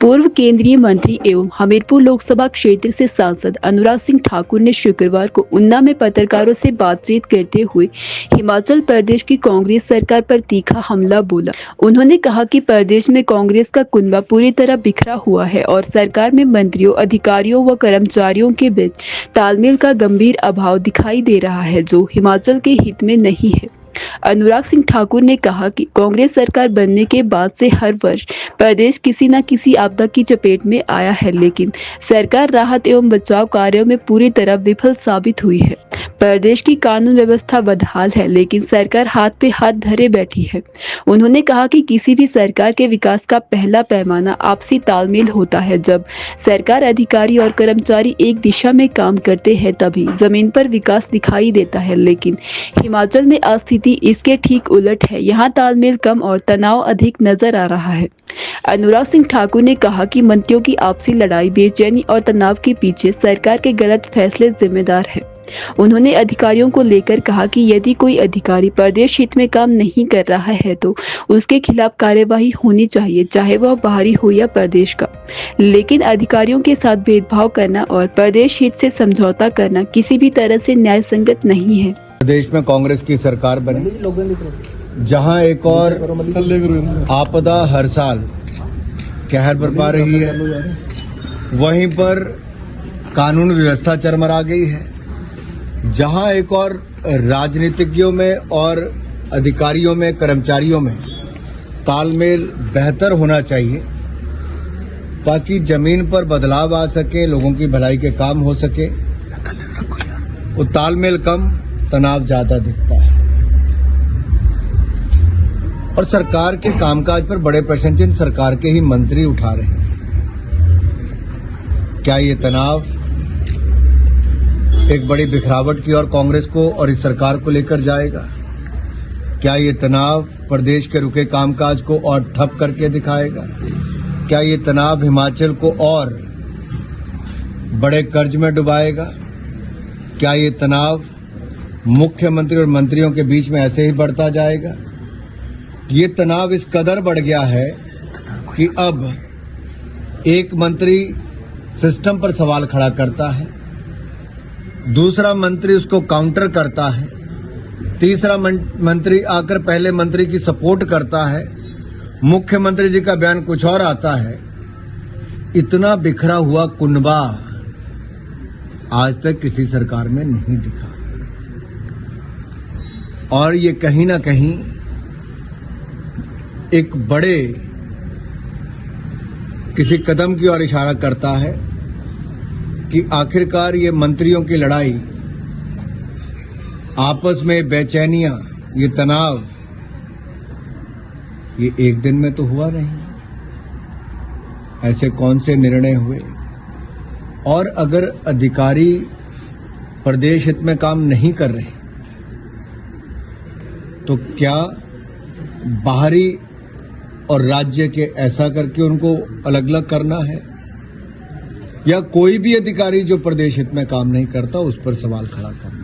पूर्व केंद्रीय मंत्री एवं हमीरपुर लोकसभा क्षेत्र से सांसद अनुराग सिंह ठाकुर ने शुक्रवार को उन्ना में पत्रकारों से बातचीत करते हुए हिमाचल प्रदेश की कांग्रेस सरकार पर तीखा हमला बोला। उन्होंने कहा कि प्रदेश में कांग्रेस का कुनबा पूरी तरह बिखरा हुआ है और सरकार में मंत्रियों, अधिकारियों व कर्मचारियों के बीच तालमेल का गंभीर अभाव दिखाई दे रहा है, जो हिमाचल के हित में नहीं है। अनुराग सिंह ठाकुर ने कहा कि कांग्रेस सरकार बनने के बाद से हर वर्ष प्रदेश किसी न किसी आपदा की चपेट में आया है, लेकिन सरकार राहत एवं बचाव कार्यों में पूरी तरह विफल साबित हुई है। प्रदेश की कानून व्यवस्था बदहाल है, लेकिन सरकार हाथ पे हाथ धरे बैठी है। उन्होंने कहा कि किसी भी सरकार के विकास का पहला पैमाना आपसी तालमेल होता है। जब सरकार, अधिकारी और कर्मचारी एक दिशा में काम करते हैं तभी जमीन पर विकास दिखाई देता है, लेकिन हिमाचल में स्थिति इसके ठीक उलट है। यहाँ तालमेल कम और तनाव अधिक नजर आ रहा है। अनुराग सिंह ठाकुर ने कहा कि मंत्रियों की आपसी लड़ाई, बेचैनी और तनाव के पीछे सरकार के गलत फैसले जिम्मेदार है। उन्होंने अधिकारियों को लेकर कहा कि यदि कोई अधिकारी प्रदेश हित में काम नहीं कर रहा है तो उसके खिलाफ कार्यवाही होनी चाहिए, चाहे वह बाहरी हो या प्रदेश का। लेकिन अधिकारियों के साथ भेदभाव करना और प्रदेश हित से समझौता करना किसी भी तरह से न्याय संगत नहीं है। प्रदेश में कांग्रेस की सरकार बने, जहां एक और आपदा हर साल कहर बरपा रही है, वहीं पर कानून व्यवस्था चरमरा गई है। जहां एक और राजनीतिज्ञों में और अधिकारियों में, कर्मचारियों में तालमेल बेहतर होना चाहिए ताकि जमीन पर बदलाव आ सके, लोगों की भलाई के काम हो सके। वो तालमेल कम, तनाव ज्यादा दिखता है और सरकार के कामकाज पर बड़े प्रश्न चिन्ह सरकार के ही मंत्री उठा रहे हैं। क्या ये तनाव एक बड़ी बिखरावट की ओर कांग्रेस को और इस सरकार को लेकर जाएगा? क्या ये तनाव प्रदेश के रुके कामकाज को और ठप करके दिखाएगा? क्या ये तनाव हिमाचल को और बड़े कर्ज में डुबाएगा? क्या ये तनाव मुख्यमंत्री और मंत्रियों के बीच में ऐसे ही बढ़ता जाएगा? ये तनाव इस कदर बढ़ गया है कि अब एक मंत्री सिस्टम पर सवाल खड़ा करता है, दूसरा मंत्री उसको काउंटर करता है, तीसरा मंत्री आकर पहले मंत्री की सपोर्ट करता है, मुख्यमंत्री जी का बयान कुछ और आता है। इतना बिखरा हुआ कुनबा आज तक किसी सरकार में नहीं दिखा और ये कहीं ना कहीं एक बड़े किसी कदम की ओर इशारा करता है कि आखिरकार ये मंत्रियों की लड़ाई, आपस में बेचैनियां, ये तनाव, ये एक दिन में तो हुआ नहीं। ऐसे कौन से निर्णय हुए? और अगर अधिकारी प्रदेश हित में काम नहीं कर रहे तो क्या बाहरी और राज्य के ऐसा करके उनको अलग अलग करना है, या कोई भी अधिकारी जो प्रदेश हित में काम नहीं करता उस पर सवाल खड़ा करना?